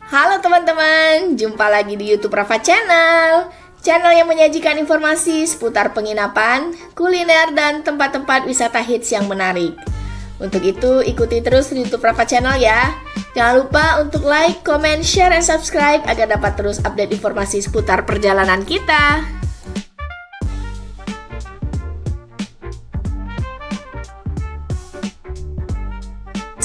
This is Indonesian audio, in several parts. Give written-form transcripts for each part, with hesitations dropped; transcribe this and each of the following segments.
Halo teman-teman, jumpa lagi di YouTube Rafa Channel. Channel yang menyajikan informasi seputar penginapan, kuliner, dan tempat-tempat wisata hits yang menarik. Untuk itu, ikuti terus YouTube Rafa Channel ya. Jangan lupa untuk like, comment, share, dan subscribe agar dapat terus update informasi seputar perjalanan kita.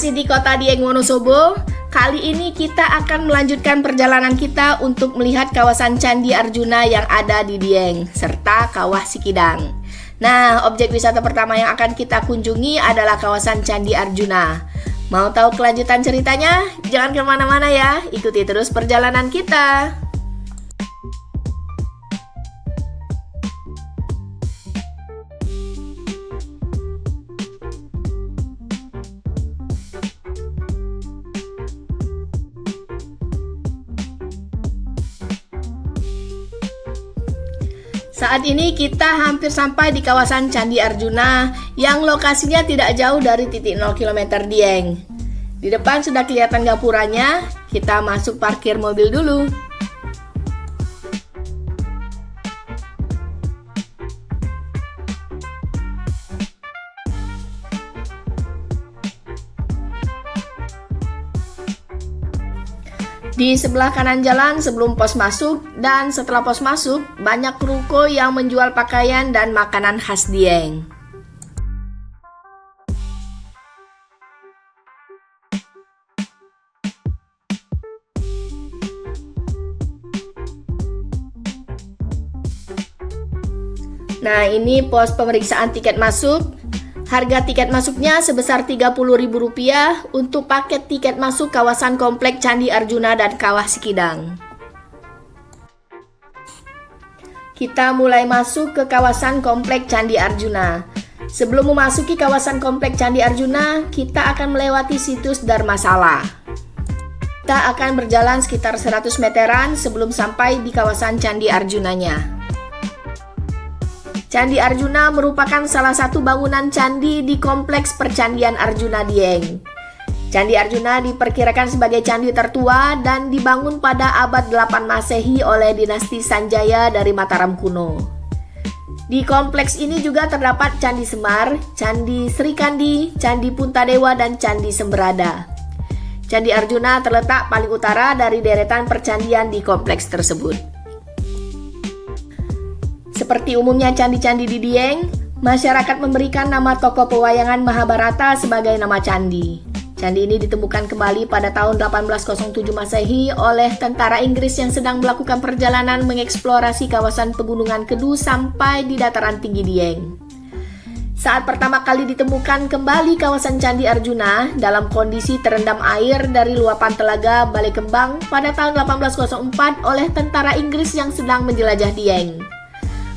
Di kota Dieng, Wonosobo, kali ini kita akan melanjutkan perjalanan kita untuk melihat kawasan Candi Arjuna yang ada di Dieng, serta Kawah Sikidang. Nah, objek wisata pertama yang akan kita kunjungi adalah kawasan Candi Arjuna. Mau tahu kelanjutan ceritanya? Jangan kemana-mana ya, ikuti terus perjalanan kita. Saat ini kita hampir sampai di kawasan Candi Arjuna yang lokasinya tidak jauh dari titik 0 km Dieng. Di depan sudah kelihatan gapuranya, kita masuk parkir mobil dulu. Di sebelah kanan jalan sebelum pos masuk dan setelah pos masuk, banyak ruko yang menjual pakaian dan makanan khas Dieng. Nah, ini pos pemeriksaan tiket masuk. Harga tiket masuknya sebesar Rp30.000 untuk paket tiket masuk kawasan komplek Candi Arjuna dan Kawah Sikidang. Kita mulai masuk ke kawasan komplek Candi Arjuna. Sebelum memasuki kawasan komplek Candi Arjuna, kita akan melewati situs Dharmasala. Kita akan berjalan sekitar 100 meteran sebelum sampai di kawasan Candi Arjunanya. Candi Arjuna merupakan salah satu bangunan candi di kompleks Percandian Arjuna Dieng. Candi Arjuna diperkirakan sebagai candi tertua dan dibangun pada abad 8 Masehi oleh dinasti Sanjaya dari Mataram kuno. Di kompleks ini juga terdapat Candi Semar, Candi Srikandi, Candi Puntadewa, dan Candi Semberada. Candi Arjuna terletak paling utara dari deretan percandian di kompleks tersebut. Seperti umumnya candi-candi di Dieng, masyarakat memberikan nama tokoh pewayangan Mahabharata sebagai nama candi. Candi ini ditemukan kembali pada tahun 1807 Masehi oleh tentara Inggris yang sedang melakukan perjalanan mengeksplorasi kawasan pegunungan Kedu sampai di dataran tinggi Dieng. Saat pertama kali ditemukan kembali kawasan Candi Arjuna dalam kondisi terendam air dari luapan telaga Balekembang pada tahun 1804 oleh tentara Inggris yang sedang menjelajah Dieng.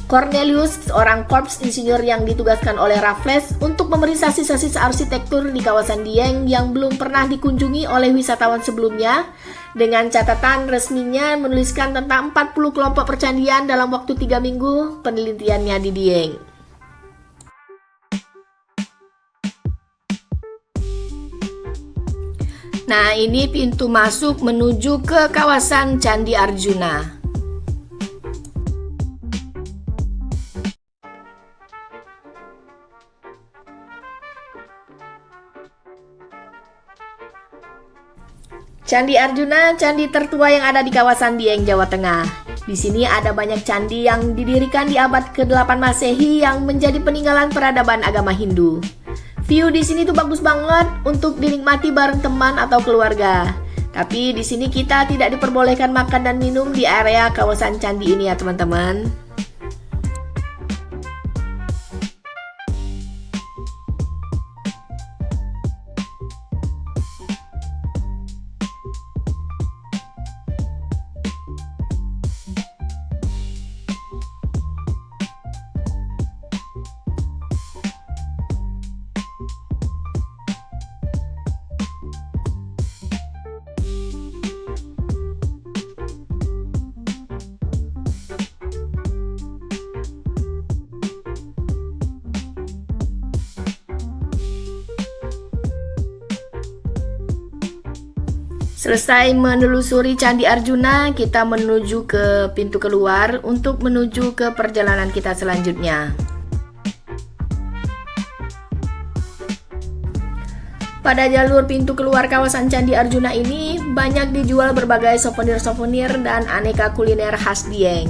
Cornelius, seorang korps insinyur yang ditugaskan oleh Raffles untuk memeriksa sisa-sisa arsitektur di kawasan Dieng yang belum pernah dikunjungi oleh wisatawan sebelumnya, dengan catatan resminya menuliskan tentang 40 kelompok percandian dalam waktu 3 minggu penelitiannya di Dieng. Nah, ini pintu masuk menuju ke kawasan Candi Arjuna. Candi Arjuna, candi tertua yang ada di kawasan Dieng, Jawa Tengah. Di sini ada banyak candi yang didirikan di abad ke-8 Masehi yang menjadi peninggalan peradaban agama Hindu. View di sini tuh bagus banget untuk dinikmati bareng teman atau keluarga. Tapi di sini kita tidak diperbolehkan makan dan minum di area kawasan candi ini ya teman-teman. Selesai menelusuri Candi Arjuna, kita menuju ke pintu keluar untuk menuju ke perjalanan kita selanjutnya. Pada jalur pintu keluar kawasan Candi Arjuna ini, banyak dijual berbagai souvenir-souvenir dan aneka kuliner khas Dieng.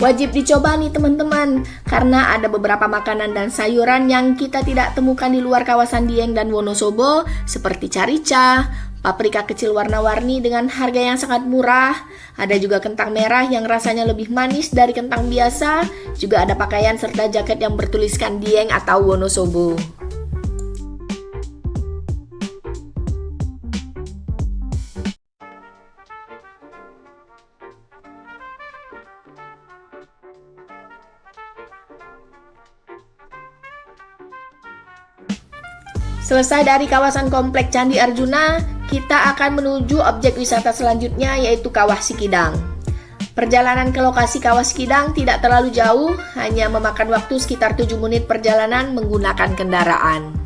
Wajib dicoba nih teman-teman, karena ada beberapa makanan dan sayuran yang kita tidak temukan di luar kawasan Dieng dan Wonosobo, seperti carica, paprika kecil warna-warni dengan harga yang sangat murah, ada juga kentang merah yang rasanya lebih manis dari kentang biasa, juga ada pakaian serta jaket yang bertuliskan Dieng atau Wonosobo. Selesai dari kawasan komplek Candi Arjuna, kita akan menuju objek wisata selanjutnya yaitu Kawah Sikidang. Perjalanan ke lokasi Kawah Sikidang tidak terlalu jauh, hanya memakan waktu sekitar 7 menit perjalanan menggunakan kendaraan.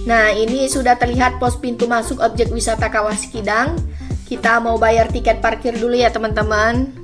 Nah, ini sudah terlihat pos pintu masuk objek wisata Kawah Sikidang. Kita mau bayar tiket parkir dulu ya teman-teman.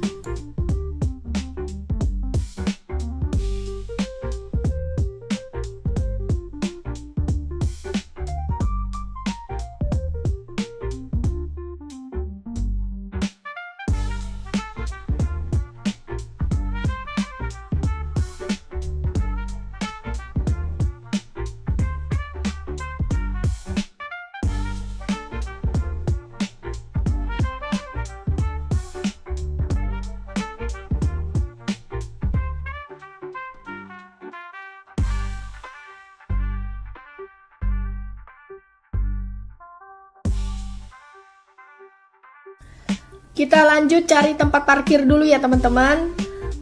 Kita lanjut cari tempat parkir dulu ya teman-teman.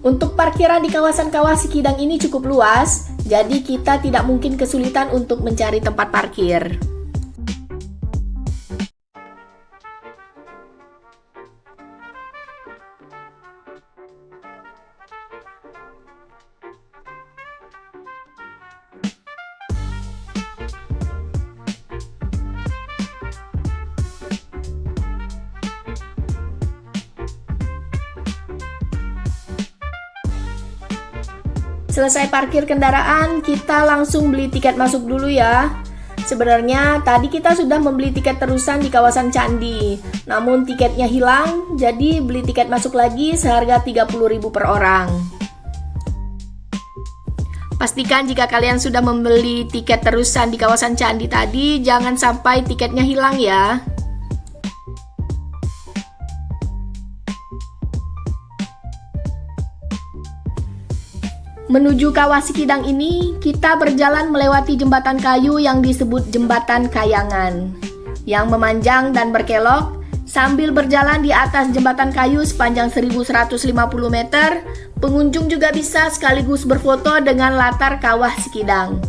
Untuk parkiran di kawasan Kawah Sikidang ini cukup luas, jadi kita tidak mungkin kesulitan untuk mencari tempat parkir. Selesai parkir kendaraan, kita langsung beli tiket masuk dulu ya. Sebenarnya tadi kita sudah membeli tiket terusan di kawasan Candi, namun tiketnya hilang, jadi beli tiket masuk lagi seharga 30.000 per orang. Pastikan jika kalian sudah membeli tiket terusan di kawasan Candi tadi, jangan sampai tiketnya hilang ya. Menuju Kawah Sikidang ini, kita berjalan melewati jembatan kayu yang disebut Jembatan Kayangan, yang memanjang dan berkelok. Sambil berjalan di atas jembatan kayu sepanjang 1150 meter, pengunjung juga bisa sekaligus berfoto dengan latar Kawah Sikidang.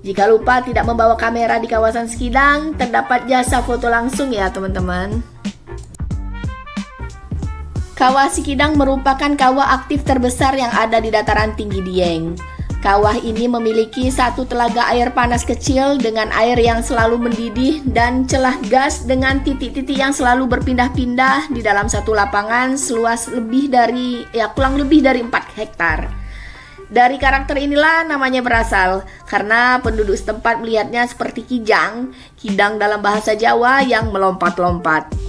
Jika lupa tidak membawa kamera di kawasan Sikidang, terdapat jasa foto langsung ya teman-teman. Kawah Sikidang merupakan kawah aktif terbesar yang ada di dataran tinggi Dieng. Kawah ini memiliki satu telaga air panas kecil dengan air yang selalu mendidih dan celah gas dengan titik-titik yang selalu berpindah-pindah di dalam satu lapangan seluas kurang lebih dari 4 hektar. Dari karakter inilah namanya berasal, karena penduduk setempat melihatnya seperti kijang, kidang dalam bahasa Jawa yang melompat-lompat.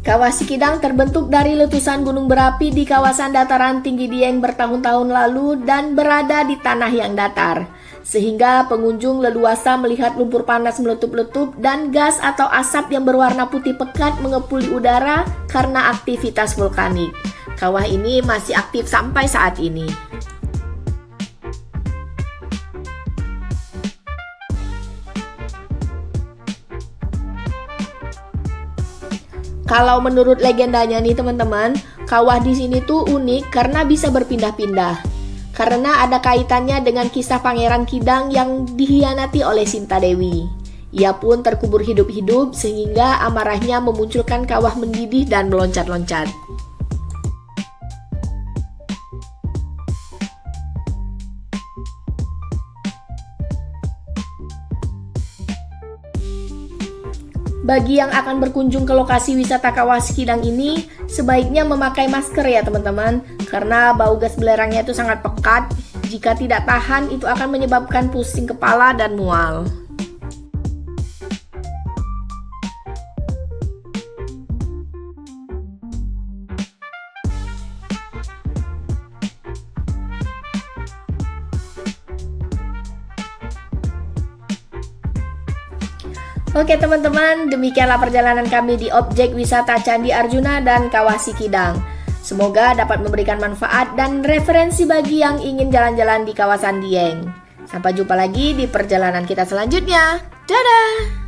Kawah Sikidang terbentuk dari letusan gunung berapi di kawasan dataran tinggi Dieng bertahun-tahun lalu dan berada di tanah yang datar, sehingga pengunjung leluasa melihat lumpur panas meletup-letup dan gas atau asap yang berwarna putih pekat mengepul di udara karena aktivitas vulkanik. Kawah ini masih aktif sampai saat ini. Kalau menurut legendanya nih teman-teman, kawah di sini tuh unik karena bisa berpindah-pindah. Karena ada kaitannya dengan kisah Pangeran Kidang yang dikhianati oleh Sinta Dewi. Ia pun terkubur hidup-hidup sehingga amarahnya memunculkan kawah mendidih dan meloncat-loncat. Bagi yang akan berkunjung ke lokasi wisata Kawah Sikidang ini, sebaiknya memakai masker ya teman-teman, karena bau gas belerangnya itu sangat pekat. Jika tidak tahan, itu akan menyebabkan pusing kepala dan mual. Oke teman-teman, demikianlah perjalanan kami di objek wisata Candi Arjuna dan Kawah Sikidang. Semoga dapat memberikan manfaat dan referensi bagi yang ingin jalan-jalan di kawasan Dieng. Sampai jumpa lagi di perjalanan kita selanjutnya. Dadah!